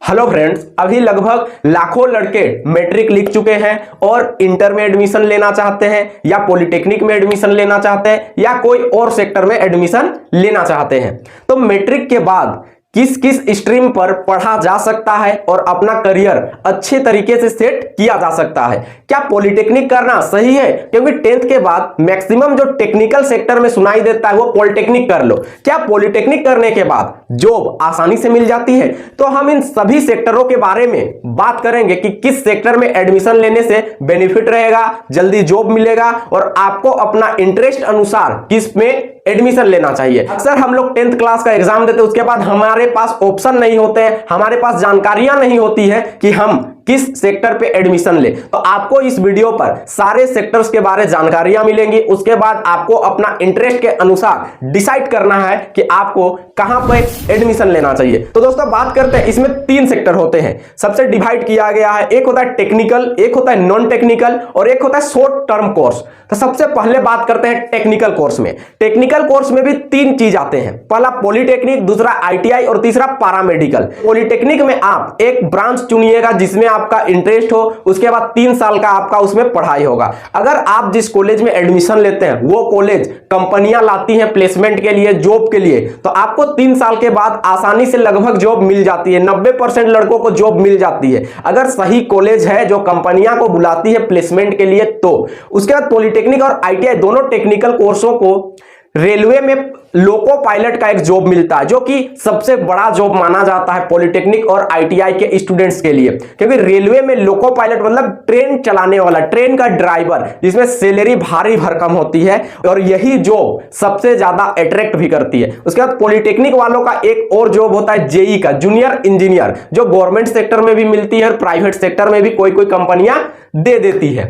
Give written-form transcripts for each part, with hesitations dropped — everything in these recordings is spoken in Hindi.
हेलो फ्रेंड्स, अभी लगभग लाखों लड़के मैट्रिक लिख चुके हैं और इंटर में एडमिशन लेना चाहते हैं या पॉलिटेक्निक में एडमिशन लेना चाहते हैं या कोई और सेक्टर में एडमिशन लेना चाहते हैं। तो मैट्रिक के बाद किस किस स्ट्रीम पर पढ़ा जा सकता है और अपना करियर अच्छे तरीके से सेट किया जा सकता है। क्या पॉलिटेक्निक करना सही है? क्योंकि 10th के बाद मैक्सिमम जो टेक्निकल सेक्टर में सुनाई देता है वो पॉलिटेक्निक कर लो। क्या पॉलिटेक्निक करने के बाद जॉब आसानी से मिल जाती है? तो हम इन सभी सेक्टरों के बारे में बात करेंगे कि किस सेक्टर में एडमिशन लेने से बेनिफिट रहेगा, जल्दी जॉब मिलेगा और आपको अपना इंटरेस्ट अनुसार किस में एडमिशन लेना चाहिए। अक्सर हम लोग 10th क्लास का एग्जाम देते हैं, उसके बाद हमारे पास ऑप्शन नहीं होते हैं, हमारे पास जानकारियां नहीं होती है कि हम किस सेक्टर पे एडमिशन ले। तो आपको इस वीडियो पर सारे सेक्टर्स के बारे में जानकारियां मिलेंगी। उसके बाद आपको अपना इंटरेस्ट के अनुसार डिसाइड करना है कि आपको कहां पर एडमिशन लेना चाहिए। तो दोस्तों बात करते हैं, इसमें 3 सेक्टर होते हैं, सबसे डिवाइड किया गया है। एक होता है टेक्निकल, एक होता है नॉन टेक्निकल और एक होता है शॉर्ट टर्म कोर्स। तो सबसे पहले बात करते हैं टेक्निकल कोर्स में। टेक्निकल कोर्स में भी 3 चीज आते हैं, पहला पॉलिटेक्निक, दूसरा ITI और तीसरा पैरामेडिकल। पॉलिटेक्निक में आप एक ब्रांच चुनिएगा जिसमें आपका इंटरेस्ट हो, उसके बाद 3 साल का आपका उसमें पढ़ाई होगा। अगर आप जिस कॉलेज में एडमिशन लेते हैं वो कॉलेज कंपनियां लाती हैं प्लेसमेंट के लिए, जॉब के लिए, तो आपको 3 साल के बाद आसानी से लगभग जॉब मिल जाती है। 90% लड़कों को जॉब मिल जाती है अगर सही कॉलेज है जो कंपनियां को बुलाती है प्लेसमेंट के लिए। तो उसके बाद पॉलिटेक्निक और ITI दोनों टेक्निकल कोर्सों को रेलवे में लोको पायलट का एक जॉब मिलता है, जो कि सबसे बड़ा जॉब माना जाता है पॉलिटेक्निक और ITI के स्टूडेंट्स के लिए। क्योंकि रेलवे में लोको पायलट मतलब ट्रेन चलाने वाला, ट्रेन का ड्राइवर, जिसमें सैलरी भारी भरकम होती है और यही जॉब सबसे ज्यादा अट्रैक्ट भी करती है। उसके बाद पॉलिटेक्निक वालों का एक और जॉब होता है JEE का, जूनियर इंजीनियर, जो गवर्नमेंट सेक्टर में भी मिलती है और प्राइवेट सेक्टर में भी कोई कोई कंपनियां दे देती है।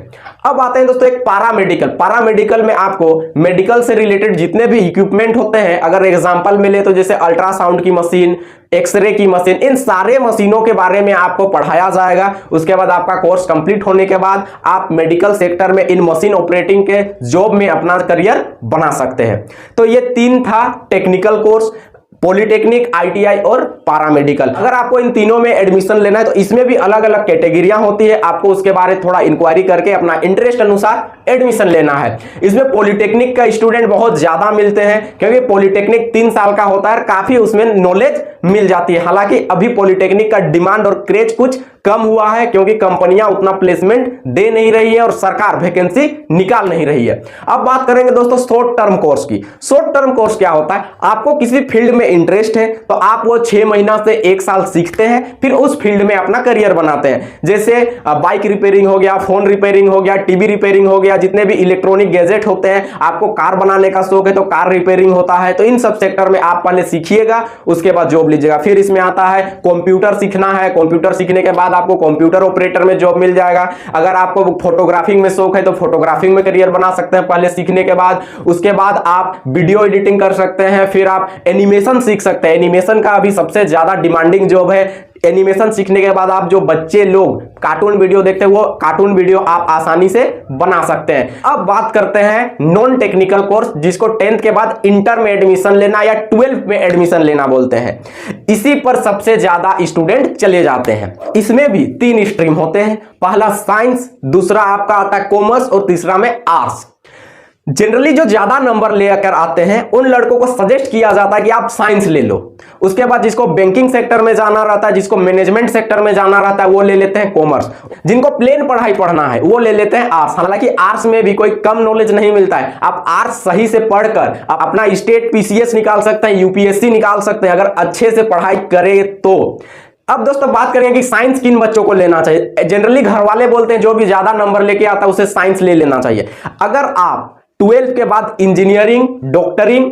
अब आते हैं दोस्तों एक पैरामेडिकल। पैरामेडिकल में आपको मेडिकल से रिलेटेड जितने भी इक्विपमेंट होते हैं, अगर एग्जांपल मिले तो जैसे अल्ट्रासाउंड की मशीन, एक्सरे की मशीन, इन सारे मशीनों के बारे में आपको पढ़ाया जाएगा। उसके बाद आपका कोर्स कंप्लीट होने के बाद आप मेडिकल सेक्टर में इन मशीन ऑपरेटिंग के जॉब में अपना करियर बना सकते हैं। तो ये 3 था टेक्निकल कोर्स, पॉलिटेक्निक, ITI और पैरामेडिकल। अगर आपको इन तीनों में एडमिशन लेना है तो इसमें भी अलग अलग कैटेगरियां होती है, आपको उसके बारे में थोड़ा इंक्वायरी करके अपना इंटरेस्ट अनुसार एडमिशन लेना है। इसमें पॉलिटेक्निक का स्टूडेंट बहुत ज्यादा मिलते हैं क्योंकि पॉलिटेक्निक 3 साल का होता है, काफी उसमें नॉलेज मिल जाती है। हालांकि अभी पॉलिटेक्निक का डिमांड और क्रेज कुछ कम हुआ है क्योंकि कंपनियां उतना प्लेसमेंट दे नहीं रही है और सरकार वैकेंसी निकाल नहीं रही है। अब बात करेंगे दोस्तों शॉर्ट टर्म कोर्स की। शॉर्ट टर्म कोर्स क्या होता है? आपको किसी फील्ड में इंटरेस्ट है तो आप वो 6 महीना से 1 साल सीखते हैं, फिर उस फील्ड में अपना करियर बनाते हैं। जैसे बाइक रिपेयरिंग हो गया, फोन रिपेयरिंग हो गया, टीवी रिपेयरिंग हो गया, जितने भी इलेक्ट्रॉनिक गैजेट होते हैं। आपको कार बनाने का शौक है तो कार रिपेयरिंग होता है। तो इन सब सेक्टर में आप पहले सीखिएगा, उसके बाद जॉब लीजिएगा। फिर इसमें आता है कंप्यूटर सीखना है, कंप्यूटर सीखने के बाद आपको कंप्यूटर ऑपरेटर में जॉब मिल जाएगा। अगर आपको फोटोग्राफिंग में शौक है तो फोटोग्राफिंग में करियर बना सकते हैं पहले सीखने के बाद। उसके बाद आप वीडियो एडिटिंग कर सकते हैं, फिर आप एनिमेशन सीख सकते हैं। एनिमेशन का अभी सबसे ज्यादा डिमांडिंग जॉब है। एनिमेशन सीखने के बाद आप जो बच्चे लोग कार्टून वीडियो देखते हैं वो कार्टून वीडियो आप आसानी से बना सकते हैं। अब बात करते हैं नॉन टेक्निकल कोर्स, जिसको 10th के बाद इंटर में एडमिशन लेना या 12th में एडमिशन लेना बोलते हैं। इसी पर सबसे ज्यादा स्टूडेंट चले जाते हैं। इसमें भी 3 स्ट्रीम होते हैं, पहला साइंस, दूसरा आपका आता है कॉमर्स और तीसरा में आर्ट्स। जनरली जो ज्यादा नंबर लेकर आते हैं उन लड़कों को सजेस्ट किया जाता है कि आप साइंस ले लो। उसके बाद जिसको बैंकिंग सेक्टर में जाना रहता है, जिसको मैनेजमेंट सेक्टर में जाना रहता है, वो ले लेते हैं कॉमर्स। जिनको प्लेन पढ़ाई पढ़ना है वो ले लेते हैं आर्ट्स। हालांकि आर्ट्स में भी कोई कम नॉलेज नहीं मिलता है। आप आर्ट्स सही से पढ़कर अपना स्टेट PCS निकाल सकते हैं, UPSC निकाल सकते हैं अगर अच्छे से पढ़ाई करें तो। अब दोस्तों बात करेंगे कि साइंस किन बच्चों को लेना चाहिए। जनरली घर वाले बोलते हैं जो भी ज्यादा नंबर लेके आता है उसे साइंस ले लेना चाहिए। अगर आप 12th के बाद इंजीनियरिंग, डॉक्टरिंग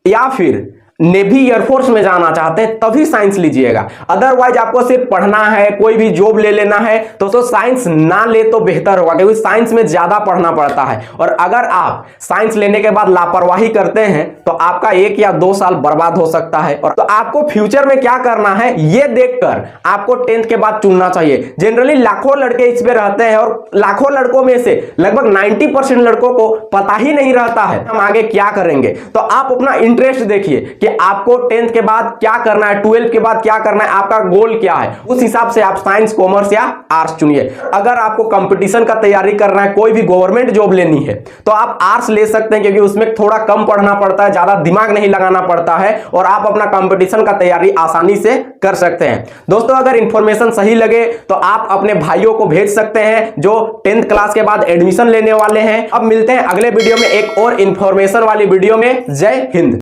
या फिर नेवी एयरफोर्स में जाना चाहते हैं तभी साइंस लीजिएगा। अदरवाइज आपको सिर्फ पढ़ना है, कोई भी जॉब ले लेना है तो साइंस ना ले तो बेहतर होगा, क्योंकि साइंस में ज्यादा पढ़ना पड़ता है। और अगर आप साइंस लेने के बाद लापरवाही करते हैं तो आपका 1 या 2 साल बर्बाद हो सकता है। और तो आपको फ्यूचर में क्या करना है ये देखकर आपको 10th के बाद चुनना चाहिए। जनरली लाखों लड़के इसमें रहते हैं और लाखों लड़कों में से लगभग 90% लड़कों को पता ही नहीं रहता है हम आगे क्या करेंगे। तो आप अपना इंटरेस्ट देखिए कि आपको 10th के बाद क्या करना है, 12th के बाद क्या करना है, आपका गोल क्या है, उस हिसाब से आप साइंस, कॉमर्स या आर्ट्स चुनिए। अगर आपको कंपटीशन का तैयारी करना है, कोई भी गवर्नमेंट जॉब लेनी है, तो आप आर्ट्स ले सकते हैं, क्योंकि उसमें थोड़ा कम पढ़ना पड़ता है, ज्यादा दिमाग नहीं लगाना पड़ता है और आप अपना कंपटीशन का तैयारी आसानी से कर सकते हैं। दोस्तों, अगर इंफॉर्मेशन सही लगे तो आप अपने भाइयों को भेज सकते हैं जो 10th क्लास के बाद एडमिशन लेने वाले हैं। अब मिलते हैं अगले वीडियो में एक और इंफॉर्मेशन वाली वीडियो में। जय हिंद।